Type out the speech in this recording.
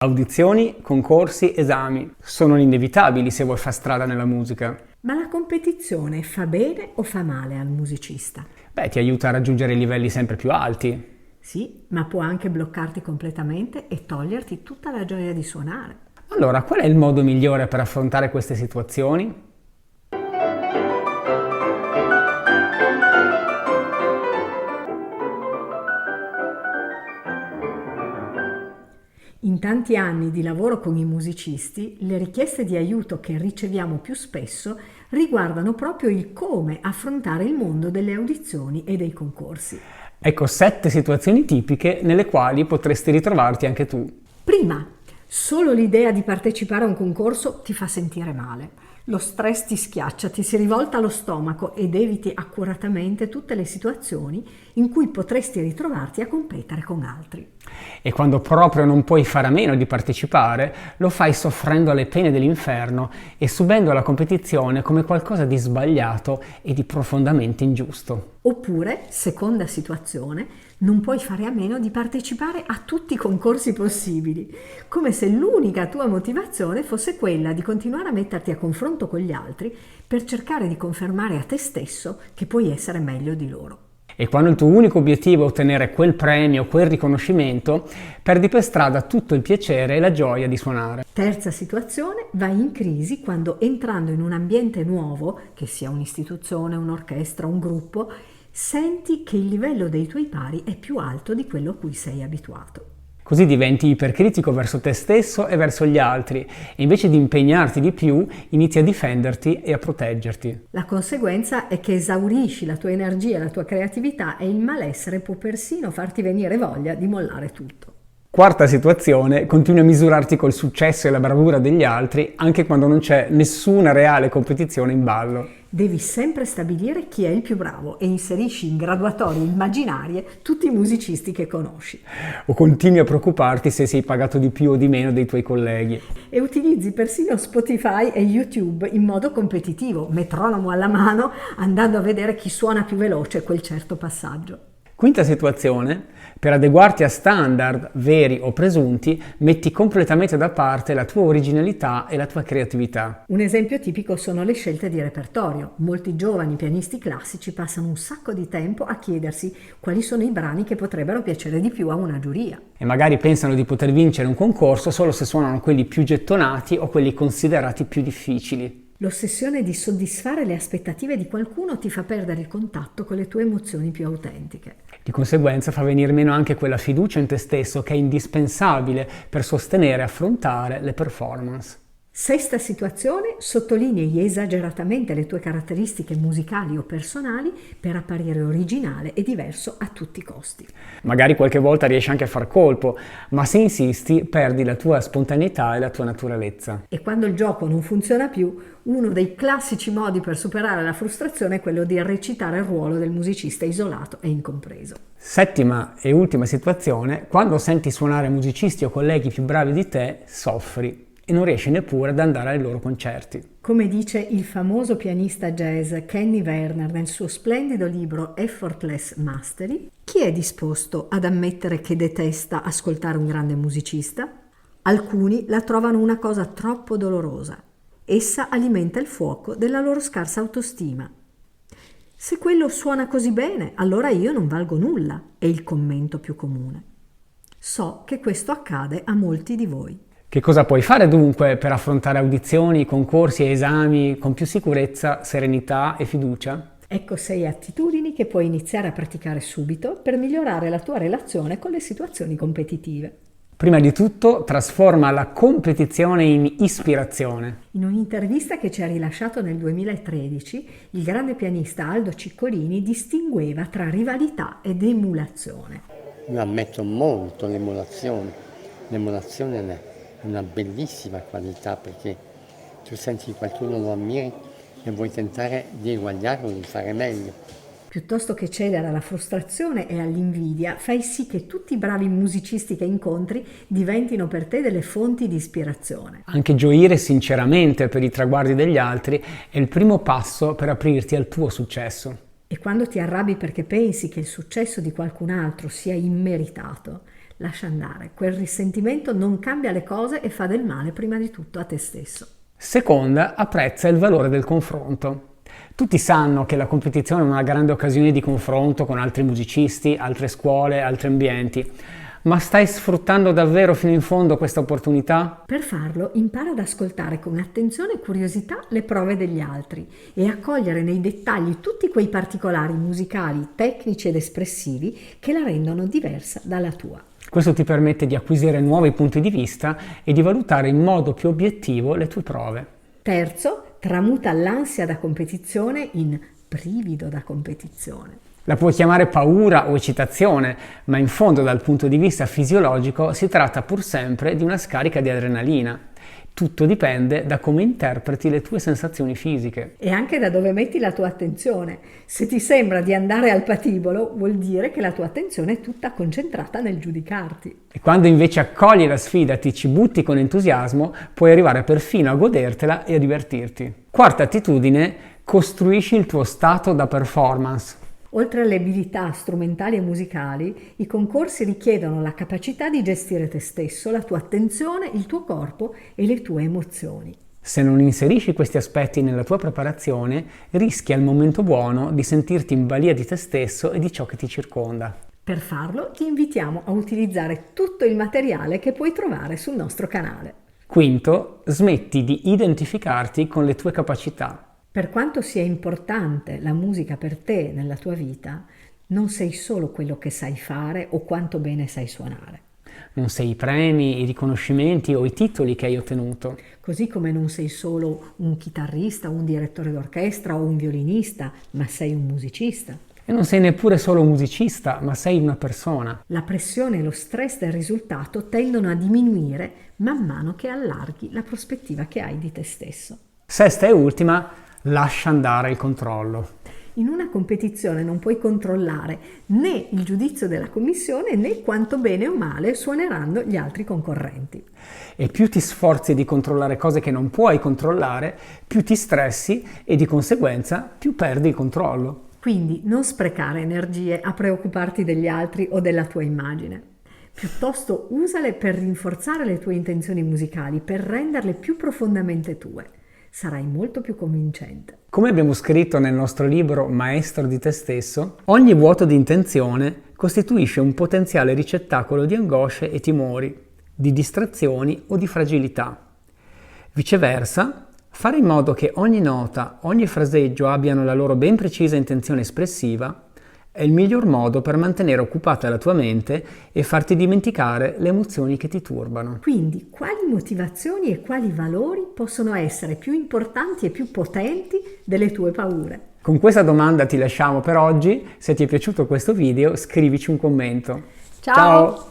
Audizioni, concorsi, esami sono inevitabili se vuoi fare strada nella musica. Ma la competizione fa bene o fa male al musicista? Ti aiuta a raggiungere livelli sempre più alti. Sì, ma può anche bloccarti completamente e toglierti tutta la gioia di suonare. Allora, qual è il modo migliore per affrontare queste situazioni? In tanti anni di lavoro con i musicisti, le richieste di aiuto che riceviamo più spesso riguardano proprio il come affrontare il mondo delle audizioni e dei concorsi. Ecco 7 situazioni tipiche nelle quali potresti ritrovarti anche tu. Prima, solo l'idea di partecipare a un concorso ti fa sentire male. Lo stress ti schiaccia, ti si rivolta allo stomaco ed eviti accuratamente tutte le situazioni in cui potresti ritrovarti a competere con altri. E quando proprio non puoi fare a meno di partecipare, lo fai soffrendo le pene dell'inferno e subendo la competizione come qualcosa di sbagliato e di profondamente ingiusto. Oppure, seconda situazione, non puoi fare a meno di partecipare a tutti i concorsi possibili, come se l'unica tua motivazione fosse quella di continuare a metterti a confronto con gli altri per cercare di confermare a te stesso che puoi essere meglio di loro. E quando il tuo unico obiettivo è ottenere quel premio, quel riconoscimento, perdi per strada tutto il piacere e la gioia di suonare. Terza situazione, vai in crisi quando entrando in un ambiente nuovo, che sia un'istituzione, un'orchestra, un gruppo, senti che il livello dei tuoi pari è più alto di quello a cui sei abituato. Così diventi ipercritico verso te stesso e verso gli altri e invece di impegnarti di più inizi a difenderti e a proteggerti. La conseguenza è che esaurisci la tua energia e la tua creatività e il malessere può persino farti venire voglia di mollare tutto. Quarta situazione, continui a misurarti col successo e la bravura degli altri anche quando non c'è nessuna reale competizione in ballo. Devi sempre stabilire chi è il più bravo e inserisci in graduatorie immaginarie tutti i musicisti che conosci. O continui a preoccuparti se sei pagato di più o di meno dei tuoi colleghi. E utilizzi persino Spotify e YouTube in modo competitivo, metronomo alla mano, andando a vedere chi suona più veloce quel certo passaggio. Quinta situazione, per adeguarti a standard veri o presunti, metti completamente da parte la tua originalità e la tua creatività. Un esempio tipico sono le scelte di repertorio. Molti giovani pianisti classici passano un sacco di tempo a chiedersi quali sono i brani che potrebbero piacere di più a una giuria. E magari pensano di poter vincere un concorso solo se suonano quelli più gettonati o quelli considerati più difficili. L'ossessione di soddisfare le aspettative di qualcuno ti fa perdere il contatto con le tue emozioni più autentiche. Di conseguenza fa venire meno anche quella fiducia in te stesso che è indispensabile per sostenere e affrontare le performance. Sesta situazione, sottolinei esageratamente le tue caratteristiche musicali o personali per apparire originale e diverso a tutti i costi. Magari qualche volta riesci anche a far colpo, ma se insisti perdi la tua spontaneità e la tua naturalezza. E quando il gioco non funziona più, uno dei classici modi per superare la frustrazione è quello di recitare il ruolo del musicista isolato e incompreso. Settima e ultima situazione, quando senti suonare musicisti o colleghi più bravi di te, soffri e non riesci neppure ad andare ai loro concerti. Come dice il famoso pianista jazz Kenny Werner nel suo splendido libro Effortless Mastery, chi è disposto ad ammettere che detesta ascoltare un grande musicista? Alcuni la trovano una cosa troppo dolorosa. Essa alimenta il fuoco della loro scarsa autostima. Se quello suona così bene, allora io non valgo nulla, è il commento più comune. So che questo accade a molti di voi. Che cosa puoi fare dunque per affrontare audizioni, concorsi e esami con più sicurezza, serenità e fiducia? Ecco 6 attitudini che puoi iniziare a praticare subito per migliorare la tua relazione con le situazioni competitive. Prima di tutto, trasforma la competizione in ispirazione. In un'intervista che ci ha rilasciato nel 2013, il grande pianista Aldo Ciccolini distingueva tra rivalità ed emulazione. Io ammetto molto l'emulazione. L'emulazione è una bellissima qualità perché tu senti che qualcuno lo ammiri e vuoi tentare di eguagliarlo, di fare meglio. Piuttosto che cedere alla frustrazione e all'invidia, fai sì che tutti i bravi musicisti che incontri diventino per te delle fonti di ispirazione. Anche gioire sinceramente per i traguardi degli altri è il primo passo per aprirti al tuo successo. E quando ti arrabbi perché pensi che il successo di qualcun altro sia immeritato, Lascia andare, quel risentimento non cambia le cose e fa del male prima di tutto a te stesso. Seconda, apprezza il valore del confronto. Tutti sanno che la competizione è una grande occasione di confronto con altri musicisti, altre scuole, altri ambienti. Ma stai sfruttando davvero fino in fondo questa opportunità? Per farlo, impara ad ascoltare con attenzione e curiosità le prove degli altri e a cogliere nei dettagli tutti quei particolari musicali, tecnici ed espressivi che la rendono diversa dalla tua. Questo ti permette di acquisire nuovi punti di vista e di valutare in modo più obiettivo le tue prove. Terzo, tramuta l'ansia da competizione in brivido da competizione. La puoi chiamare paura o eccitazione, ma in fondo dal punto di vista fisiologico si tratta pur sempre di una scarica di adrenalina. Tutto dipende da come interpreti le tue sensazioni fisiche. E anche da dove metti la tua attenzione. Se ti sembra di andare al patibolo, vuol dire che la tua attenzione è tutta concentrata nel giudicarti. E quando invece accogli la sfida e ti ci butti con entusiasmo, puoi arrivare perfino a godertela e a divertirti. Quarta attitudine, costruisci il tuo stato da performance. Oltre alle abilità strumentali e musicali, i concorsi richiedono la capacità di gestire te stesso, la tua attenzione, il tuo corpo e le tue emozioni. Se non inserisci questi aspetti nella tua preparazione, rischi al momento buono di sentirti in balia di te stesso e di ciò che ti circonda. Per farlo, ti invitiamo a utilizzare tutto il materiale che puoi trovare sul nostro canale. Quinto, smetti di identificarti con le tue capacità. Per quanto sia importante la musica per te nella tua vita, non sei solo quello che sai fare o quanto bene sai suonare. Non sei i premi, i riconoscimenti o i titoli che hai ottenuto. Così come non sei solo un chitarrista, un direttore d'orchestra o un violinista, ma sei un musicista. E non sei neppure solo un musicista, ma sei una persona. La pressione e lo stress del risultato tendono a diminuire man mano che allarghi la prospettiva che hai di te stesso. Sesta e ultima, lascia andare il controllo. In una competizione non puoi controllare né il giudizio della commissione né quanto bene o male suoneranno gli altri concorrenti. E più ti sforzi di controllare cose che non puoi controllare, più ti stressi e di conseguenza più perdi il controllo. Quindi non sprecare energie a preoccuparti degli altri o della tua immagine. Piuttosto usale per rinforzare le tue intenzioni musicali, per renderle più profondamente tue. Sarai molto più convincente. Come abbiamo scritto nel nostro libro Maestro di te stesso, ogni vuoto di intenzione costituisce un potenziale ricettacolo di angosce e timori, di distrazioni o di fragilità. Viceversa, fare in modo che ogni nota, ogni fraseggio abbiano la loro ben precisa intenzione espressiva è il miglior modo per mantenere occupata la tua mente e farti dimenticare le emozioni che ti turbano. Quindi, quali motivazioni e quali valori possono essere più importanti e più potenti delle tue paure? Con questa domanda ti lasciamo per oggi. Se ti è piaciuto questo video, scrivici un commento. Ciao!